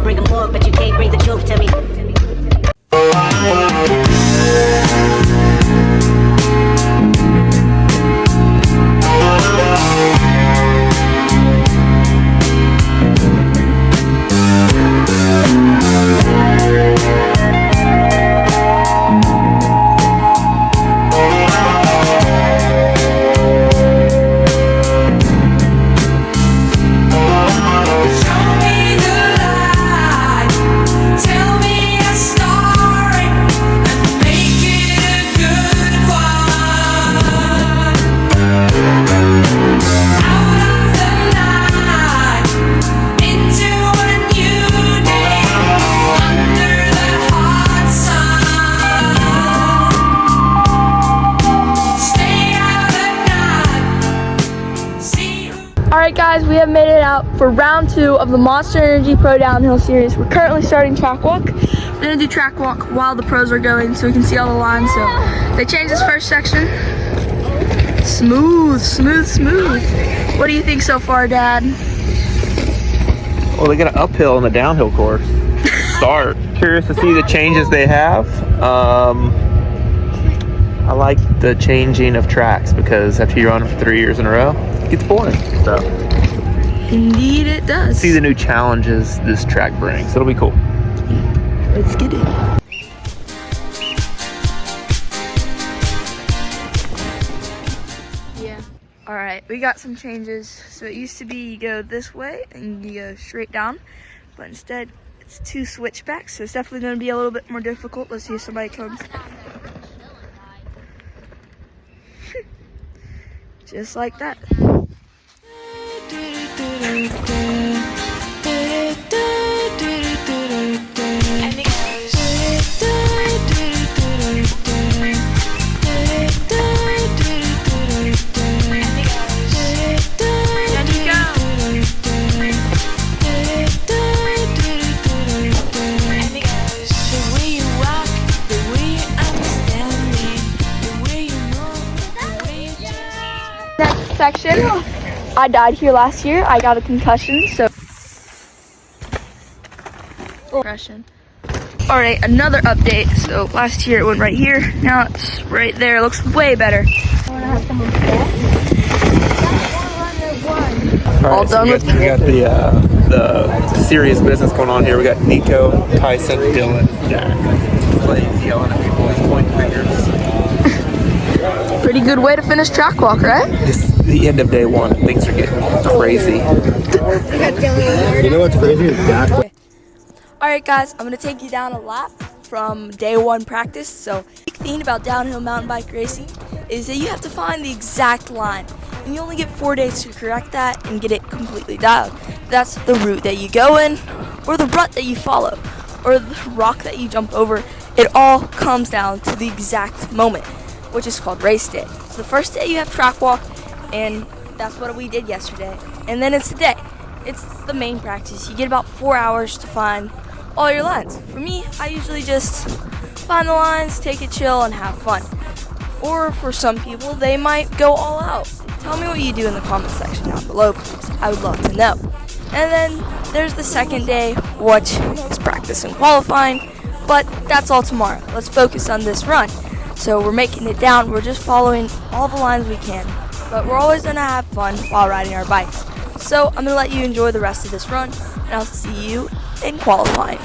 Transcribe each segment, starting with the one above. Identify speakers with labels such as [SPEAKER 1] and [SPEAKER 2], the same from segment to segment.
[SPEAKER 1] bring them more, but you can't bring the truth to me.
[SPEAKER 2] Alright guys, we have made it out for round 2 of the Monster Energy Pro Downhill Series. We're currently starting track walk. We're gonna do track walk while the pros are going so we can see all the lines. So they changed this first section. Smooth, smooth, smooth. What do you think so far, Dad?
[SPEAKER 3] Well, they got an uphill on the downhill course. Start. Curious to see the changes they have. I like the changing of tracks because after you run for 3 years in a row, it gets boring. So
[SPEAKER 2] Indeed it does.
[SPEAKER 3] see the new challenges this track brings. It'll be cool.
[SPEAKER 2] Let's get it. Yeah. Alright, we got some changes. So it used to be you go this way and you go straight down, but instead it's 2 switchbacks, so it's definitely going to be a little bit more difficult. Let's see if somebody comes. Just like that. Section. I died here last year. I got a concussion, so concussion. All right, another update. So last year it went right here. Now it's right there. It looks way better. All done with.
[SPEAKER 3] We got the serious business going on here. We got Nico, Tyson, Dylan, Jack. He's yelling at people. He's pointing fingers.
[SPEAKER 2] Pretty good way to finish track walk, right?
[SPEAKER 3] This is the end of day 1. Things are getting crazy.
[SPEAKER 4] You know what's crazy is Jack.
[SPEAKER 2] All right, guys, I'm gonna take you down a lap from day 1 practice. So, the big thing about downhill mountain bike racing is that you have to find the exact line, and you only get 4 days to correct that and get it completely dialed. That's the route that you go in, or the rut that you follow, or the rock that you jump over. It all comes down to the exact moment, which is called race day. So the first day you have track walk, and that's what we did yesterday. And then it's the day. It's the main practice. You get about 4 hours to find all your lines. For me, I usually just find the lines, take it chill, and have fun. Or for some people, they might go all out. Tell me what you do in the comment section down below, please. I would love to know. And then there's the second day, which is practice and qualifying, but that's all tomorrow. Let's focus on this run. So we're making it down. We're just following all the lines we can, but we're always gonna have fun while riding our bikes. So I'm gonna let you enjoy the rest of this run, and I'll see you in qualifying.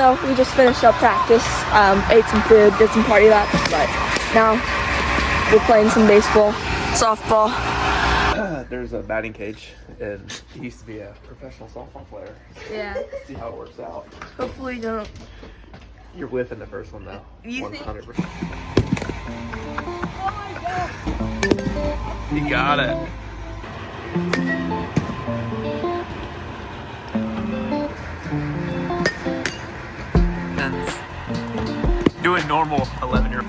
[SPEAKER 2] So we just finished up practice, ate some food, did some party laps, but now we're playing some baseball, softball.
[SPEAKER 3] There's a batting cage, and he used to be a professional softball player.
[SPEAKER 2] Yeah.
[SPEAKER 3] See how it works out.
[SPEAKER 2] Hopefully you don't.
[SPEAKER 3] You're whiffing the first one though.
[SPEAKER 2] You think?
[SPEAKER 3] 100%. You got it. Doing normal 11-year-old.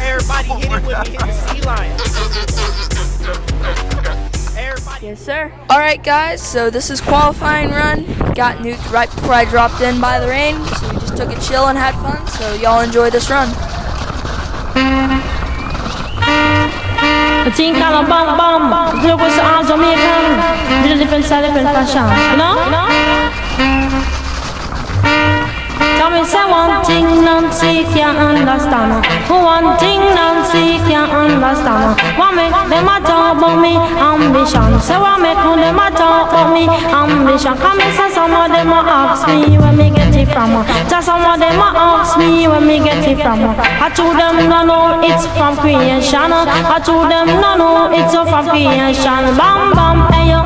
[SPEAKER 5] Everybody hit it with me, hit the sea lion. Everybody.
[SPEAKER 2] Yes, sir. All right, guys. So this is qualifying run. Got nuked right before I dropped in by the rain, so we just took it chill and had fun. So y'all enjoy this run.
[SPEAKER 6] The team kind of bum bum. Look what's the arms Jamaican. Little different style, different fashion. You know? Tell me say one thing Nancy can't understand. One thing Nancy can't understand. What make them a talk about me ambition? Say what make them a talk about me ambition? Come and say some of them a ask me where me get it from. Just some of them a ask me where me get it from. I told them no no it's from creation. I told them no no it's from creation. Bam bam hey yo,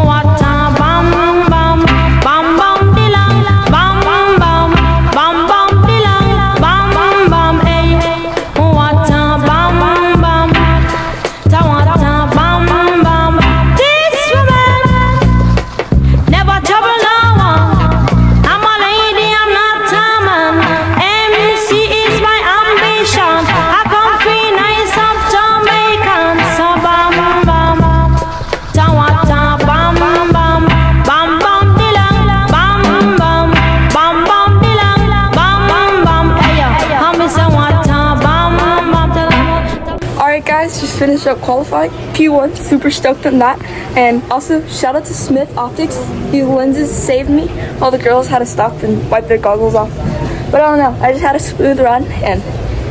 [SPEAKER 6] what a bam bam bam bam dilang bam bam bam. Bam bam dilang, bam bam bam, hey. What a bam bam, ta what a bam bam. This woman never trouble no one. I'm a lady, I'm not a man. MC is my ambition. I come free nice of Jamaican. So bam bam, ta what a bam bam, bam bam dilang, bam bam, bam bam dilang.
[SPEAKER 2] Alright guys, just finished up qualifying. P1, super stoked on that. And also, shout out to Smith Optics. These lenses saved me. All the girls had to stop and wipe their goggles off. But I don't know, I just had a smooth run and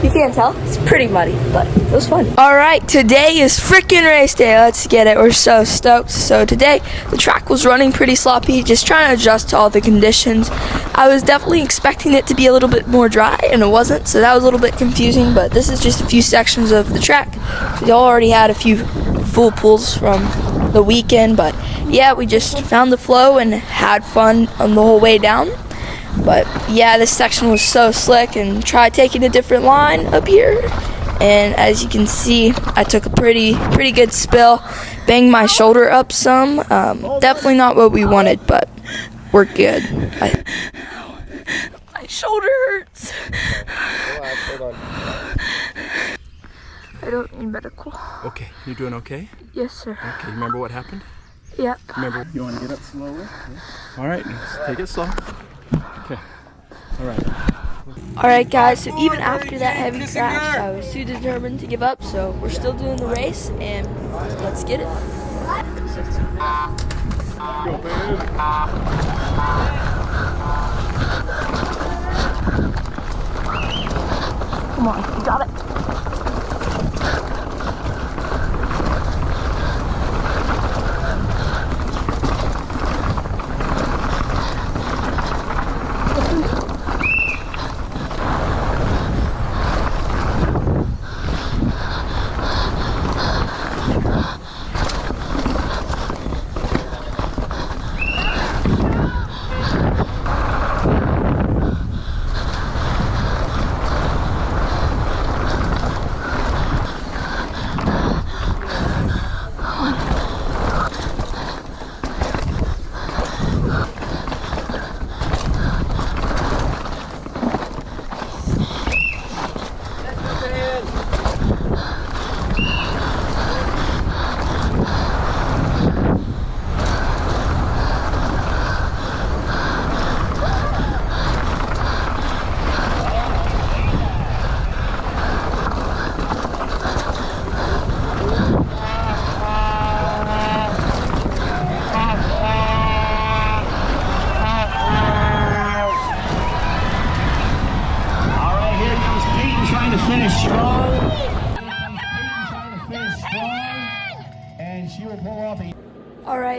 [SPEAKER 2] you can't tell, it's pretty muddy, but it was fun. Alright, today is freaking race day. Let's get it, we're so stoked. So today, the track was running pretty sloppy, just trying to adjust to all the conditions. I was definitely expecting it to be a little bit more dry, and it wasn't, so that was a little bit confusing, but this is just a few sections of the track. We already had a few full pools from the weekend, but yeah, we just found the flow and had fun on the whole way down. But yeah, this section was so slick, and tried taking a different line up here. And as you can see, I took a pretty good spill, banged my shoulder up some. Definitely not what we wanted, but we're good. My shoulder hurts. I don't need medical.
[SPEAKER 7] Okay, you doing okay?
[SPEAKER 2] Yes, sir.
[SPEAKER 7] Okay, remember what happened?
[SPEAKER 2] Yep.
[SPEAKER 7] Remember, you want to get up slowly? Yeah. All right, let's take it slow. Okay, all right.
[SPEAKER 2] Alright guys, so even after that heavy crash, I was too determined to give up, so we're still doing the race, and let's get it. Come on, you got it.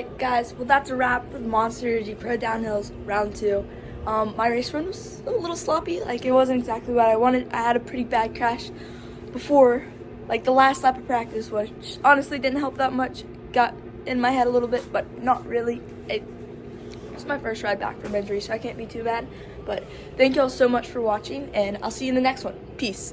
[SPEAKER 2] Alright guys, well that's a wrap for the Monster Energy Pro Downhills round 2. My race run was a little sloppy, like it wasn't exactly what I wanted. I had a pretty bad crash before, like the last lap of practice, which honestly didn't help that much. Got in my head a little bit, but not really. It's my first ride back from injury, so I can't be too bad. But thank you all so much for watching, and I'll see you in the next one. Peace.